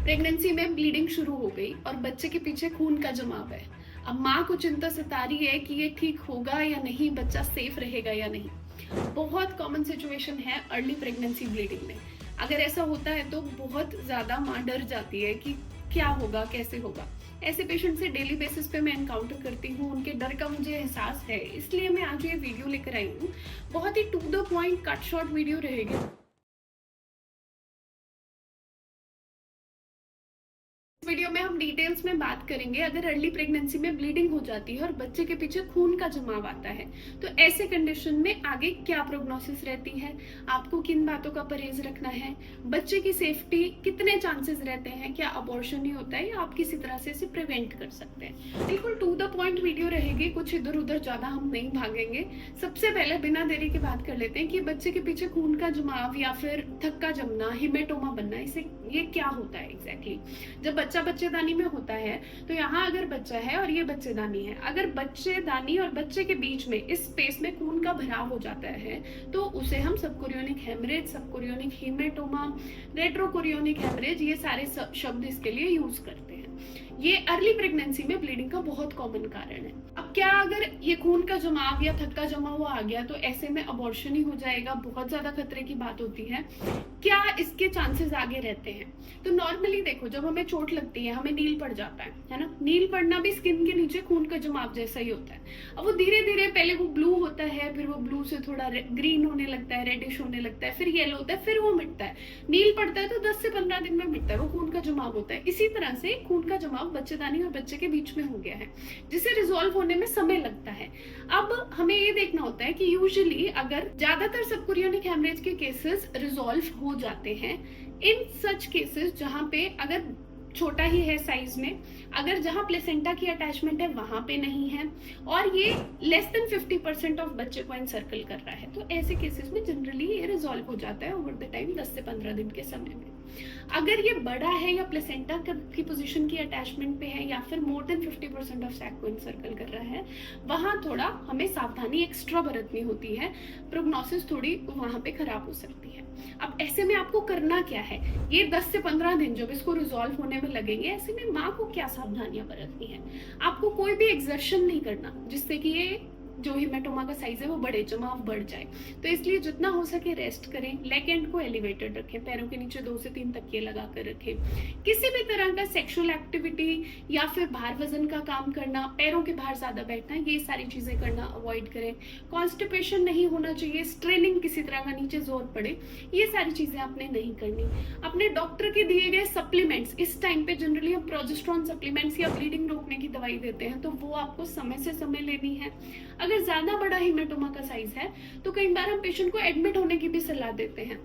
Pregnancy में bleeding शुरू हो गई और बच्चे के पीछे खून का जमाव है। अब माँ को चिंता सता रही है कि ये ठीक होगा या नहीं, बच्चा सेफ रहेगा या नहीं। बहुत कॉमन सिचुएशन है अर्ली प्रेगनेंसी ब्लीडिंग में। अगर ऐसा होता है तो बहुत ज्यादा माँ डर जाती है कि क्या होगा, कैसे होगा। ऐसे पेशेंट से डेली बेसिस पे मैं एनकाउंटर करती हूँ, उनके डर का मुझे एहसास है, इसलिए मैं आज ये वीडियो लेकर आई हूँ। बहुत ही to the point cut short video रहेगी। वीडियो में हम डिटेल्स में बात करेंगे अगर अर्ली प्रेगनेंसी में ब्लीडिंग हो जाती है और बच्चे के पीछे खून का जमाव आता है तो ऐसे कंडीशन में आगे क्या प्रोग्नोसिस रहती है, आपको किन बातों का परहेज रखना है, बच्चे की सेफ्टी, कितने चांसेस रहते हैं, क्या अबॉर्शन ही होता है या आप किसी तरह से इसे प्रिवेंट कर सकते हैं। बिल्कुल टू द पॉइंट वीडियो रहेगी, कुछ इधर उधर ज्यादा हम नहीं भागेंगे। सबसे पहले बिना देरी के बात कर लेते हैं कि बच्चे के पीछे खून का जमाव या फिर थक्का जमना, हिमेटोमा बनना, इसे ये क्या होता है एग्जैक्टली। जब बच्चा बच्चेदानी में होता है तो यहाँ अगर बच्चा है और ये बच्चेदानी है, अगर बच्चेदानी और बच्चे के बीच में इस स्पेस में खून का भराव हो जाता है तो उसे हम सबकोरियोनिक हेमरेज, सबकोरियोनिक हीमेटोमा, रेट्रोकोरियोनिक हेमरेज, ये सारे शब्द इसके लिए यूज करते हैं। ये अर्ली प्रेगनेंसी में ब्लीडिंग का बहुत कॉमन कारण है। अब क्या अगर ये खून का जमाव या थक्का जमा हुआ आ गया तो ऐसे में अबॉर्शन ही हो जाएगा, बहुत ज्यादा खतरे की बात होती है। क्या इसके चांसेस आगे रहते हैं? तो नॉर्मली देखो, जब हमें चोट लगती है हमें नील पड़ जाता है ना। नील पड़ना भी स्किन के नीचे खून का जमाव जैसा ही होता है। अब वो धीरे धीरे पहले वो ब्लू होता है, फिर वो ब्लू से थोड़ा ग्रीन होने लगता है, रेडिश होने लगता है, फिर येलो होता है, फिर वो मिटता है। नील पड़ता है तो 10 से 15 दिन में मिटता है, वो खून का जमाव होता है। इसी तरह से खून का जमाव बच्चेदानी और बच्चे के बीच में हो गया है, जिसे रिजॉल्व होने में समय लगता है। अब हमें ये देखना होता है कि यूजुअली अगर ज्यादातर सबकोरियोनिक हेमरेज के केसेस रिजॉल्व हो जाते हैं इन सच केसेस जहां पे अगर छोटा ही है साइज में, अगर जहां प्लेसेंटा की अटैचमेंट है वहां पे नहीं है और ये लेस देन 50% ऑफ बच्चे को एनसर्कल कर रहा है, तो ऐसे केसेस में जनरली ये रिजॉल्व हो जाता है ओवर द टाइम, 10 से 15 दिन के समय में। अगर ये बड़ा है या प्लेसेंटा की पोजीशन की अटैचमेंट पे है या फिर मोर देन 50% ऑफ सैक को एनसर्कल कर रहा है, वहां थोड़ा हमें सावधानी एक्स्ट्रा बरतनी होती है, प्रोग्नोसिस थोड़ी वहां पे खराब हो सकती है। अब ऐसे में आपको करना क्या है? ये 10 से 15 दिन जब इसको रिजॉल्व होने में लगेंगे, ऐसे में माँ को क्या सावधानियां बरतनी है? आपको कोई भी एक्सर्शन नहीं करना जिससे कि ये जो हिमेटोमा का साइज है वो बढ़े, जमाव बढ़ जाए। तो इसलिए जितना हो सके रेस्ट करें, लेग एंड को एलिवेटेड रखें, पैरों के नीचे 2 से 3 तकिए लगा कर रखें। किसी भी तरह का सेक्सुअल एक्टिविटी या फिर भार वजन का काम करना, पैरों के बाहर ज्यादा बैठना, ये सारी चीजें करना अवॉइड करें। कॉन्स्टिपेशन नहीं होना चाहिए, स्ट्रेनिंग किसी तरह का नीचे जोर पड़े, ये सारी चीजें आपने नहीं करनी। अपने डॉक्टर के दिए गए सप्लीमेंट्स, इस टाइम पे जनरली हम प्रोजेस्टेरोन सप्लीमेंट्स या ब्लीडिंग रोकने की दवाई देते हैं, तो वो आपको समय से समय लेनी है। अगर ज्यादा बड़ा हिमेटोमा का साइज है तो कई बार हम पेशेंट को एडमिट होने की भी सलाह देते हैं,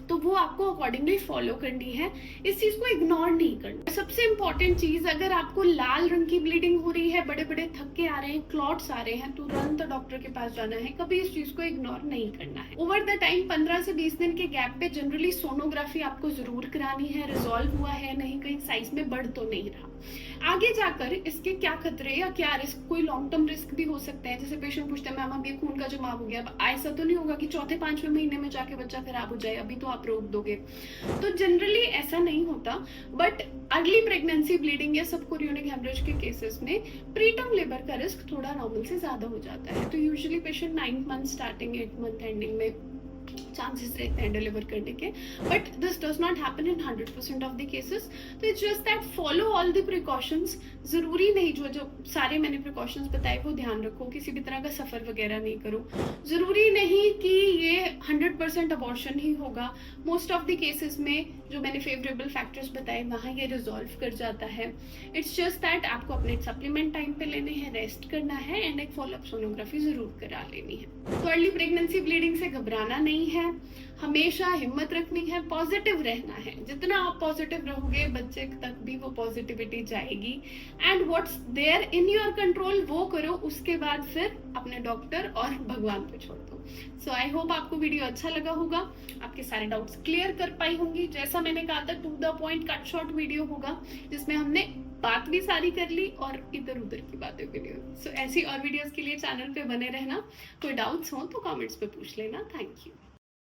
तो वो आपको अकॉर्डिंगली फॉलो करनी है, इस चीज को इग्नोर नहीं करना। सबसे इंपॉर्टेंट चीज, अगर आपको लाल रंग की ब्लीडिंग हो रही है, बड़े बड़े थक्के आ रहे हैं, क्लॉट्स आ रहे हैं, तुरंत डॉक्टर के पास जाना है, कभी इस चीज को इग्नोर नहीं करना है। ओवर द टाइम 15 से 20 दिन के गैप पे जनरली सोनोग्राफी आपको जरूर करानी है, रिजॉल्व हुआ है नहीं, कहीं साइज में बढ़ तो नहीं रहा। आगे जाकर इसके क्या खतरे या क्या रिस्क, कोई लॉन्ग टर्म रिस्क भी हो सकते हैं। जैसे पेशेंट पूछते हैं मैम अभी खून का जमाव हो गया, अब ऐसा तो नहीं होगा कि चौथे 5वें महीने में जाके बच्चा खराब हो जाए, अभी तो आप रोक दोगे? तो जनरली ऐसा नहीं होता, बट अर्ली प्रेगनेंसी ब्लीडिंग या सबकोरियोनिक हेमरेज के केसेस में प्रीटर्म लेबर का रिस्क थोड़ा नॉर्मल से ज्यादा हो जाता है। तो usually patient 9 month starting, 8 month ending में चांसेस रहते हैं डिलीवर करने के, but this does not happen in 100% of the cases. तो it's just that follow all the precautions. जरूरी नहीं जो सारे मैंने प्रिकॉशंस बताए वो ध्यान रखो, किसी भी तरह का सफर वगैरह नहीं करो। जरूरी नहीं कि ये 100% अबॉर्शन ही होगा, मोस्ट ऑफ द केसेस में जो मैंने फेवरेबल फैक्टर्स बताए वहां ये रिजॉल्व कर जाता है। इट्स जस्ट दैट आपको अपने सप्लीमेंट टाइम पे लेने हैं, रेस्ट करना है एंड एक फॉलोअप सोनोग्राफी जरूर करा लेनी है। तो अर्ली प्रेगनेंसी ब्लीडिंग से घबराना नहीं है, हमेशा हिम्मत रखनी है, पॉजिटिव रहना है। जितना आप पॉजिटिव रहोगे बच्चे तक भी वो पॉजिटिविटी जाएगी। And what's there in your control वो करो, उसके बाद फिर अपने डॉक्टर और भगवान पे छोड़ दो। सो आई होप आपको वीडियो अच्छा लगा होगा, आपके सारे डाउट्स क्लियर कर पाई होंगी। जैसा मैंने कहा था, to the point cut short video होगा जिसमें हमने बात भी सारी कर ली और इधर उधर की बातें भी नहीं हुई। सो ऐसी और वीडियोस के लिए चैनल पे बने रहना। कोई डाउट्स हो तो कमेंट्स पे पूछ लेना। Thank you.